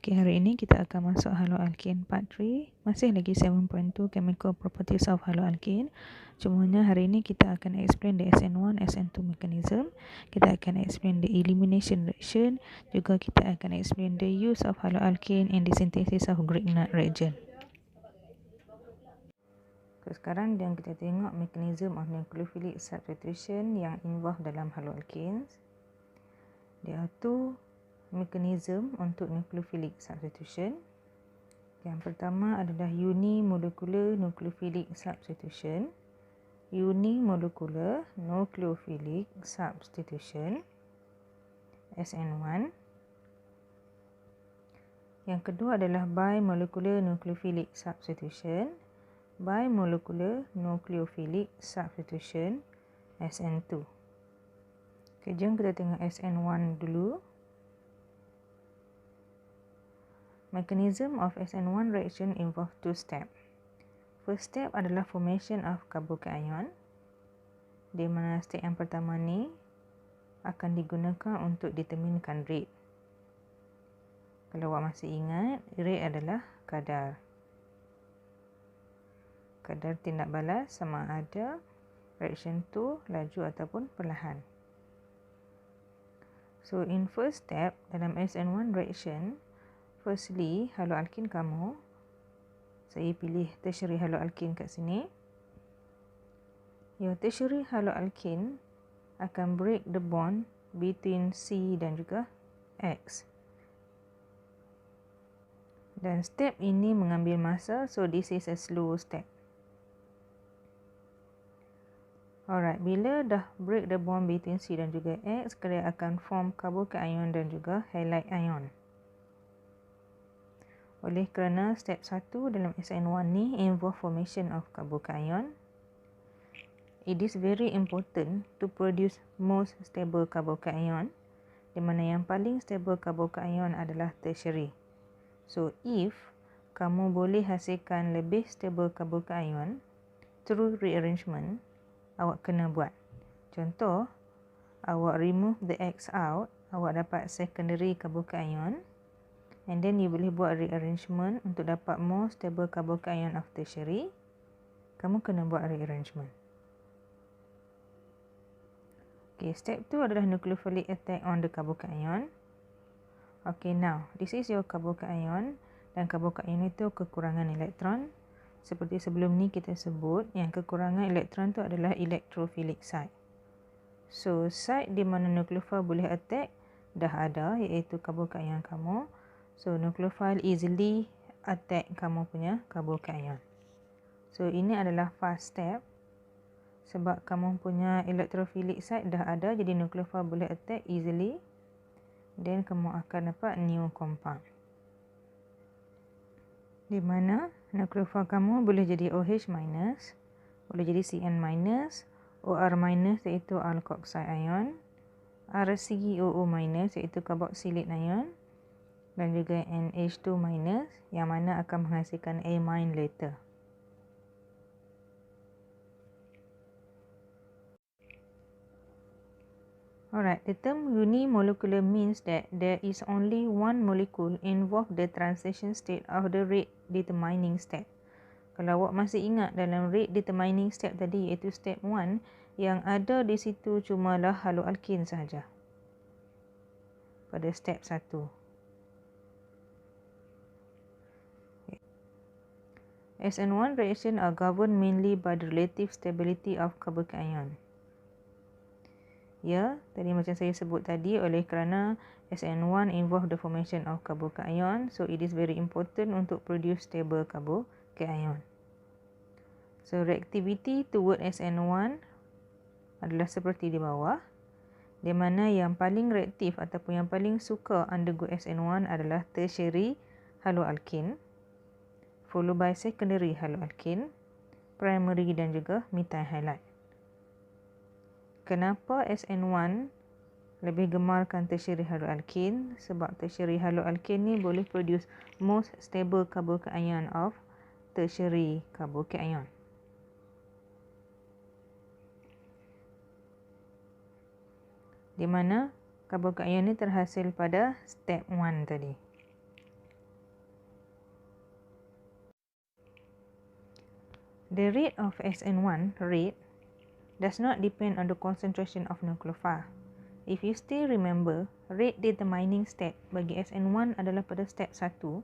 Okey, hari ini kita akan masuk haloalkane part 3. Masih lagi 7.2 chemical properties of haloalkane. Cumanya hari ini kita akan explain the SN1, SN2 mechanism. Kita akan explain the elimination reaction. Juga kita akan explain the use of haloalkane in the synthesis of Grignard reagent. So, sekarang dan kita tengok mechanism of nucleophilic substitution yang involve dalam haloalkanes. There are two mechanism untuk nucleophilic substitution. Yang pertama adalah unimolecular nucleophilic substitution. Unimolecular nucleophilic substitution SN1. Yang kedua adalah bimolecular nucleophilic substitution. Bimolecular nucleophilic substitution SN2. Okay, jom kita tengok SN1 dulu. Mechanism of SN1 reaction involve two steps. First step adalah formation of carbocation, di mana step yang pertama ni akan digunakan untuk determinekan rate. Kalau awak masih ingat, rate adalah kadar. Kadar tindak balas sama ada reaction tu laju ataupun perlahan. So in first step dalam SN1 reaction, firstly, haloalkane kamu, saya pilih tertiary haloalkane kat sini. Your tertiary haloalkane akan break the bond between C dan juga X. Dan step ini mengambil masa, so this is a slow step. Alright, bila dah break the bond between C dan juga X, dia akan form carbocation dan juga halide ion. Oleh kerana step 1 dalam SN1 ni involve formation of carbocation, it is very important to produce most stable carbocation, di mana yang paling stable carbocation adalah tertiary. So if kamu boleh hasilkan lebih stable carbocation through rearrangement, awak kena buat. Contoh, awak remove the X out, awak dapat secondary carbocation. And then you boleh buat rearrangement untuk dapat more stable carbocation of tertiary. Kamu kena buat rearrangement. Okay, step 2 adalah nucleophilic attack on the carbocation. Okay, now this is your carbocation. Dan carbocation itu kekurangan elektron. Seperti sebelum ni kita sebut, yang kekurangan elektron tu adalah electrophilic site. So site di mana nucleophile boleh attack dah ada, iaitu carbocation kamu. So, nucleophile easily attack kamu punya carbocation. So, ini adalah fast step. Sebab kamu punya electrophilic site dah ada, jadi nucleophile boleh attack easily. Then, kamu akan dapat new compound. Di mana nucleophile kamu boleh jadi OH minus, boleh jadi CN minus, OR minus iaitu alkoxide ion, RCOO minus iaitu carboxylate ion, dan juga NH2 minus yang mana akan menghasilkan amine later. Alright, the term unimolecular means that there is only one molecule involved the transition state of the rate determining step. Kalau awak masih ingat dalam rate determining step tadi iaitu step 1, yang ada di situ cumalah haloalkane sahaja. Pada step 1. SN1 reaction are governed mainly by the relative stability of carbocation. Ya, tadi macam saya sebut tadi, oleh kerana SN1 involve the formation of carbocation, so it is very important untuk produce stable carbocation. So reactivity toward SN1 adalah seperti di bawah, di mana yang paling reaktif ataupun yang paling suka undergo SN1 adalah tertiary haloalkane, followed by secondary haloalkane, primary dan juga methyl halide. Kenapa SN1 lebih gemarkan tertiary haloalkane? Sebab tertiary haloalkane ni boleh produce most stable carbocation of tertiary carbocation. Di mana carbocation ni terhasil pada step 1 tadi. The rate of SN1 rate does not depend on the concentration of nucleophile. If you still remember, rate determining step bagi SN1 adalah pada step 1,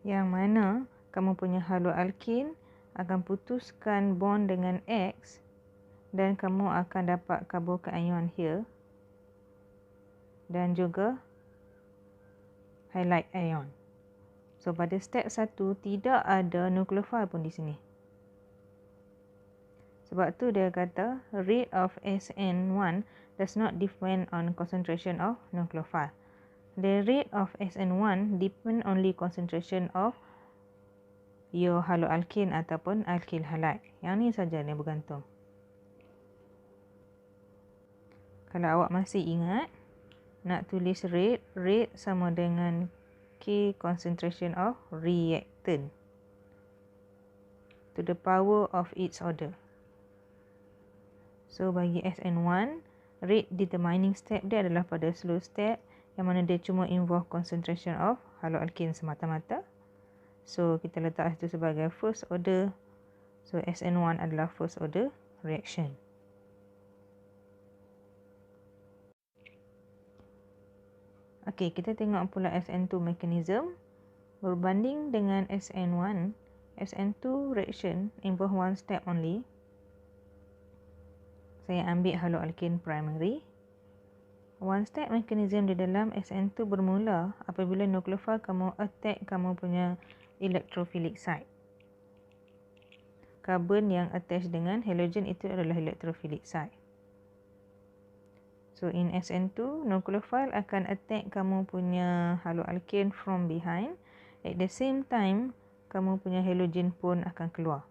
yang mana kamu punya haloalkin akan putuskan bond dengan X dan kamu akan dapat carbocation here dan juga halide ion. So pada step 1 tidak ada nucleophile pun di sini. Sebab tu dia kata rate of SN1 does not depend on concentration of nucleophile. The rate of SN1 depend only concentration of your haloalkin ataupun alkyl halide. Yang ni saja yang bergantung. Kalau awak masih ingat, nak tulis rate sama dengan K concentration of reactant to the power of its order. So bagi SN1, rate determining step dia adalah pada slow step yang mana dia cuma involve concentration of haloalkin semata-mata. So kita letak itu sebagai first order. So SN1 adalah first order reaction. Okey, kita tengok pula SN2 mechanism. Berbanding dengan SN1, SN2 reaction involve one step only. Saya ambil haloalkin primary. One step mechanism di dalam SN2 bermula apabila nucleophile kamu attack kamu punya electrophilic site. Karbon yang attach dengan halogen itu adalah electrophilic site. So in SN2, nucleophile akan attack kamu punya haloalkin from behind. At the same time, kamu punya halogen pun akan keluar.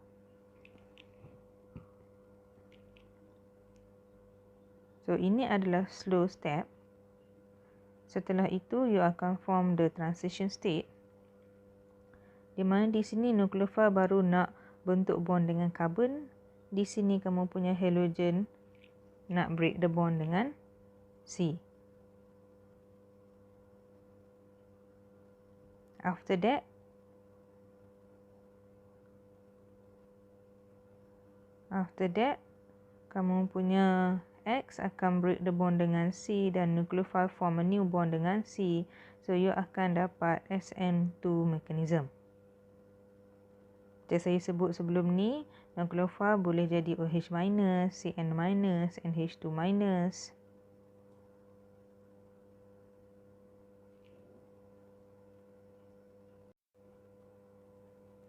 So ini adalah slow step. Setelah itu you akan form the transition state. Di mana di sini nucleophile baru nak bentuk bond dengan karbon. Di sini kamu punya halogen nak break the bond dengan C. After that kamu punya X akan break the bond dengan C dan nucleophile form a new bond dengan C. So you akan dapat SN2 mechanism. Macam saya sebut sebelum ni, nucleophile boleh jadi OH-, CN-, NH2-.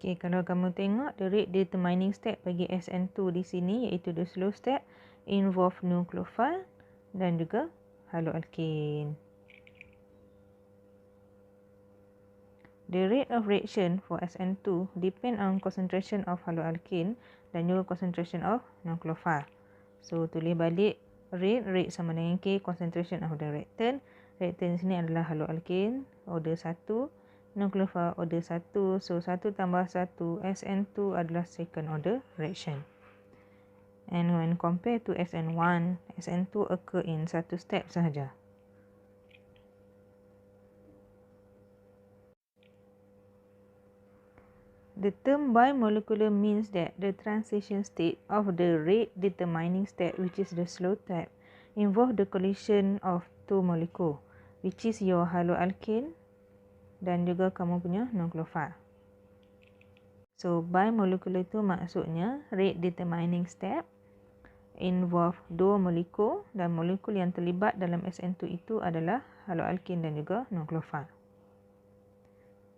Okay, kalau kamu tengok the rate determining step bagi SN2 di sini iaitu the slow step involve nucleophile dan juga haloalkin. The rate of reaction for SN2 depend on concentration of haloalkin dan juga concentration of nucleophile. So tulis balik rate sama dengan K concentration of the reactant. Reactant sini adalah haloalkin order 1, nucleophile order 1. So 1 tambah 1 SN2 adalah second order reaction. And when compared to SN1, SN2 occur in satu step sahaja. The term bimolecular means that the transition state of the rate determining step, which is the slow step, involve the collision of two molecule, which is your haloalkin dan juga kamu punya nucleophile. So bimolecular itu maksudnya rate determining step involve dua molekul dan molekul yang terlibat dalam SN2 itu adalah haloalkin dan juga nucleophile.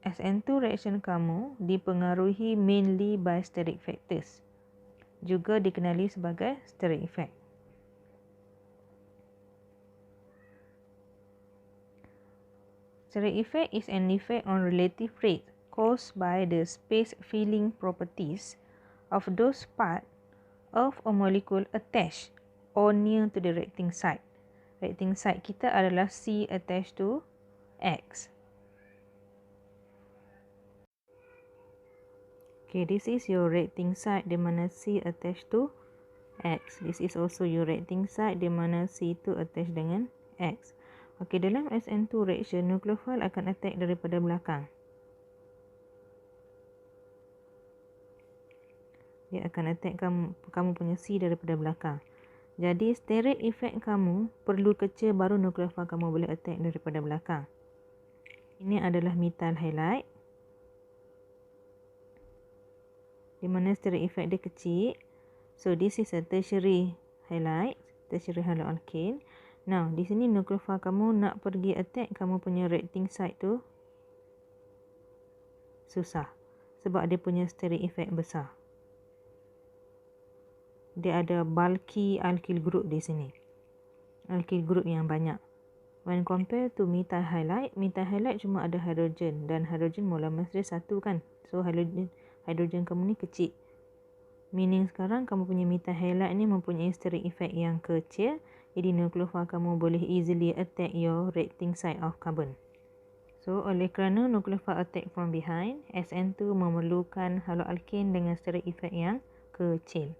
SN2 reaction kamu dipengaruhi mainly by steric factors. Juga dikenali sebagai steric effect. Steric effect is an effect on relative rate caused by the space filling properties of those parts of a molecule attached or near to the reacting site. Reacting site kita adalah C attached to X. Okay, this is your reacting site di mana C attached to X. This is also your reacting site di mana C2 attached dengan X. Okay, dalam SN2 reaction, nucleophile akan attack daripada belakang. dia akan attack kamu punya C daripada belakang. Jadi steric effect kamu perlu kecil baru nukleofil kamu boleh attack daripada belakang. Ini adalah methyl halide, di mana steric effect dia kecil. So this is a tertiary halide, tertiary haloalkane. Now di sini nukleofil kamu nak pergi attack kamu punya reacting site tu susah sebab dia punya steric effect besar. Dia ada bulky alkyl group di sini. Alkyl group yang banyak. When compared to methyl halide cuma ada hidrogen dan hidrogen molar mass dia 1 kan. So hidrogen kamu ni kecil. Meaning sekarang kamu punya methyl halide ni mempunyai steric effect yang kecil. Jadi nukleofil kamu boleh easily attack your reacting site of carbon. So oleh kerana nukleofil attack from behind, SN2 memerlukan haloalkane dengan steric effect yang kecil.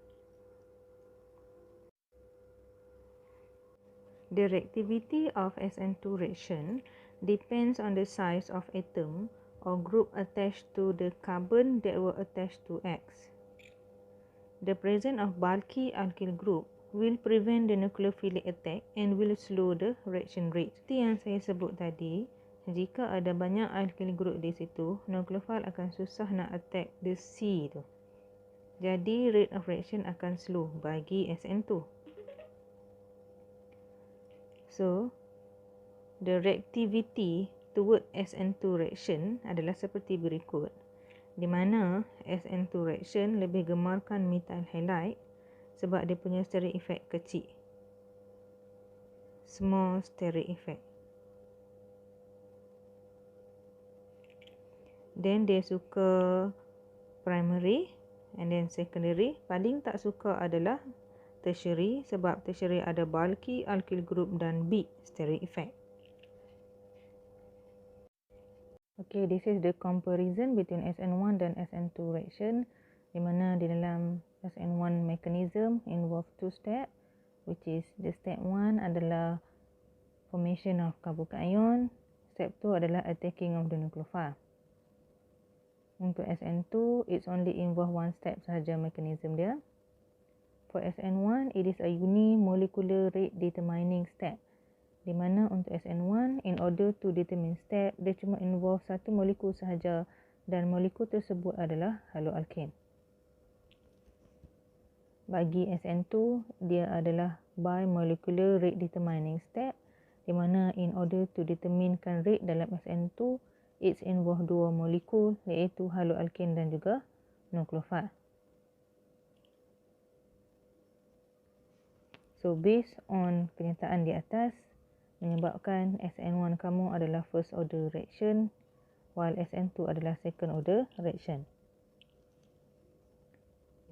The reactivity of SN2 reaction depends on the size of atom or group attached to the carbon that were attached to X. The presence of bulky alkyl group will prevent the nucleophilic attack and will slow the reaction rate. Seperti yang saya sebut tadi, jika ada banyak alkyl group di situ, nukleofil akan susah nak attack the C tu. Jadi rate of reaction akan slow bagi SN2. So, the reactivity toward SN2 reaction adalah seperti berikut. Di mana SN2 reaction lebih gemarkan methyl halide sebab dia punya steric effect kecil. Small steric effect. Then dia suka primary and then secondary. Paling tak suka adalah tertiary sebab tertiary ada bulky alkyl group dan big steric effect. Okay, this is the comparison between SN1 dan SN2 reaction, di mana di dalam SN1 mechanism involve 2 step, which is the step 1 adalah formation of carbocation, step 2 adalah attacking of the nucleophile. Untuk SN2, it's only involve 1 step sahaja mechanism dia. For SN1, it is a unimolecular rate determining step. Di mana untuk SN1, in order to determine step, dia cuma involve satu molekul sahaja dan molekul tersebut adalah haloalkane. Bagi SN2, dia adalah bimolecular rate determining step, di mana in order to determinekan rate dalam SN2, it's involve 2 molekul iaitu haloalkane dan juga nukleofil. So based on kenyataan di atas menyebabkan SN1 kamu adalah first order reaction while SN2 adalah second order reaction.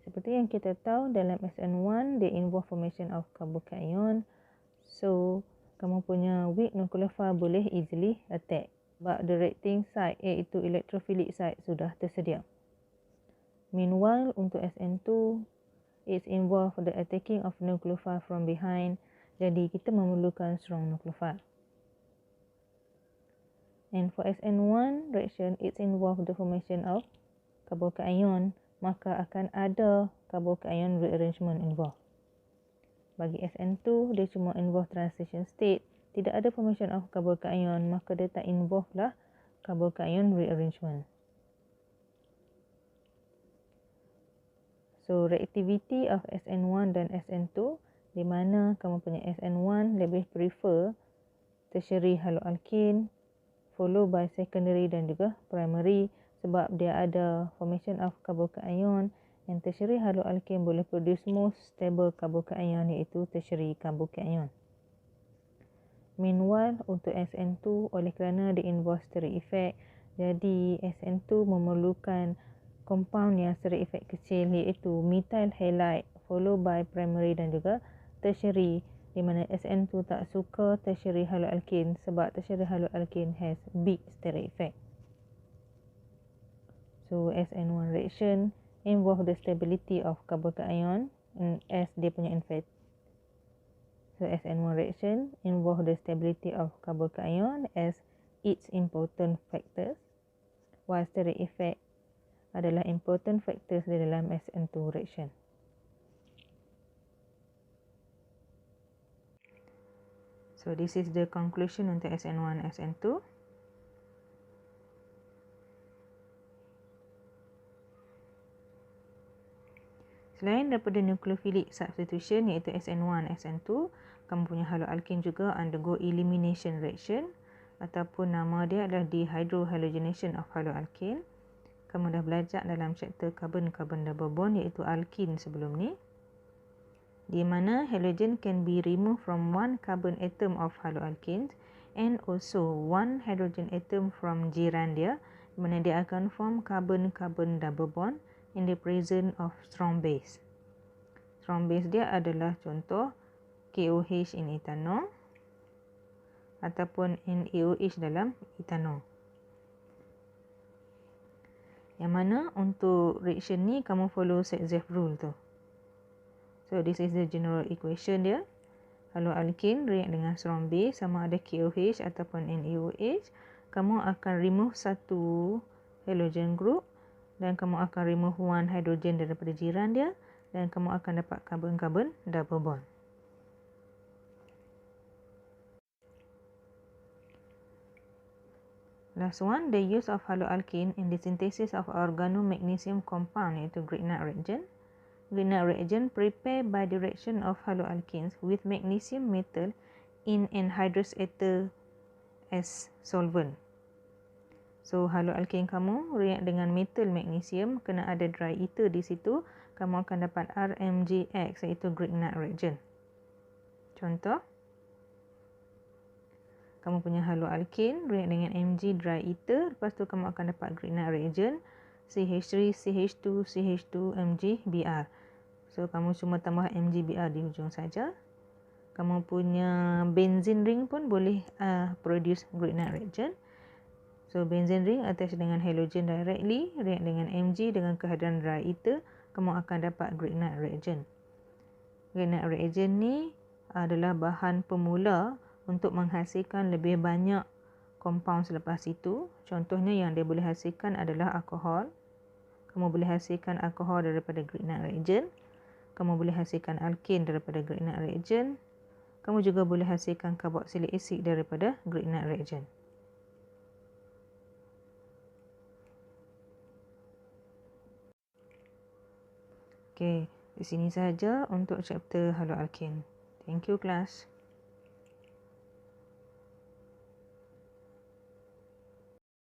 Seperti yang kita tahu dalam SN1 dia involve formation of carbocation. So kamu punya weak nucleophile boleh easily attack. But the reacting site iaitu electrophilic site sudah tersedia. Meanwhile untuk SN2 it's involve the attacking of nucleophile from behind. Jadi kita memerlukan strong nucleophile. And for SN1 reaction, it's involve the formation of carbocation. Maka akan ada carbocation rearrangement involved. Bagi SN2, dia cuma involve transition state. Tidak ada formation of carbocation, maka dia tak involve lah carbocation rearrangement. So, reactivity of SN1 dan SN2, di mana kamu punya SN1 lebih prefer tertiary haloalkane, follow by secondary dan juga primary sebab dia ada formation of carbocation, and tertiary haloalkane boleh produce most stable carbocation iaitu tertiary carbocation. Meanwhile, untuk SN2, oleh kerana dia involve steric effect, jadi SN2 memerlukan compound yang steric effect kecil iaitu methyl halide follow by primary dan juga tertiary, di mana SN2 tak suka tertiary haloalkane sebab tertiary haloalkane has big steric effect. So SN1 reaction involve the stability of carbocation as dia punya effect. So SN1 reaction involve the stability of carbocation as its important factors, while steric effect adalah important factors di dalam SN2 reaction. So this is the conclusion untuk SN1, SN2. Selain daripada nucleophilic substitution iaitu SN1, SN2, kamu punya haloalkane juga undergo elimination reaction ataupun nama dia adalah dehydrohalogenation of haloalkane. Kamu dah belajar dalam chapter carbon-carbon double bond iaitu alkene sebelum ni, di mana halogen can be removed from one carbon atom of haloalkanes and also one hydrogen atom from jiran dia, di mana dia akan form carbon-carbon double bond in the presence of strong base. Strong base dia adalah contoh KOH in ethanol ataupun NaOH dalam ethanol. Yang mana untuk reaction ni kamu follow Setzev rule tu. So this is the general equation dia. Haloalkane react dengan strong base sama ada KOH ataupun NaOH. Kamu akan remove satu halogen group dan kamu akan remove one hydrogen daripada jiran dia dan kamu akan dapat carbon-carbon double bond. Last one, the use of haloalkane in the synthesis of organomagnesium compound iaitu Grignard reagent. Grignard reagent prepared by the reaction of haloalkanes with magnesium metal in anhydrous ether as solvent. So haloalkane kamu react dengan metal magnesium, kena ada dry ether di situ, kamu akan dapat RMGX iaitu Grignard reagent. Contoh, kamu punya haloalkane react dengan Mg dry ether, lepas tu kamu akan dapat Grignard reagent CH3, CH2, CH2, MgBr. So kamu cuma tambah MgBr di hujung saja. Kamu punya benzene ring pun boleh produce Grignard reagent. So benzene ring attach dengan halogen directly, react dengan Mg dengan kehadiran dry ether, kamu akan dapat Grignard reagent. Grignard reagent ni adalah bahan pemula untuk menghasilkan lebih banyak compound selepas itu. Contohnya yang dia boleh hasilkan adalah alkohol. Kamu boleh hasilkan alkohol daripada Grignard reagent. Kamu boleh hasilkan alkane daripada Grignard reagent. Kamu juga boleh hasilkan carboxylic acid daripada Grignard reagent. Okey, di sini saja untuk chapter haloalkane. Thank you, class.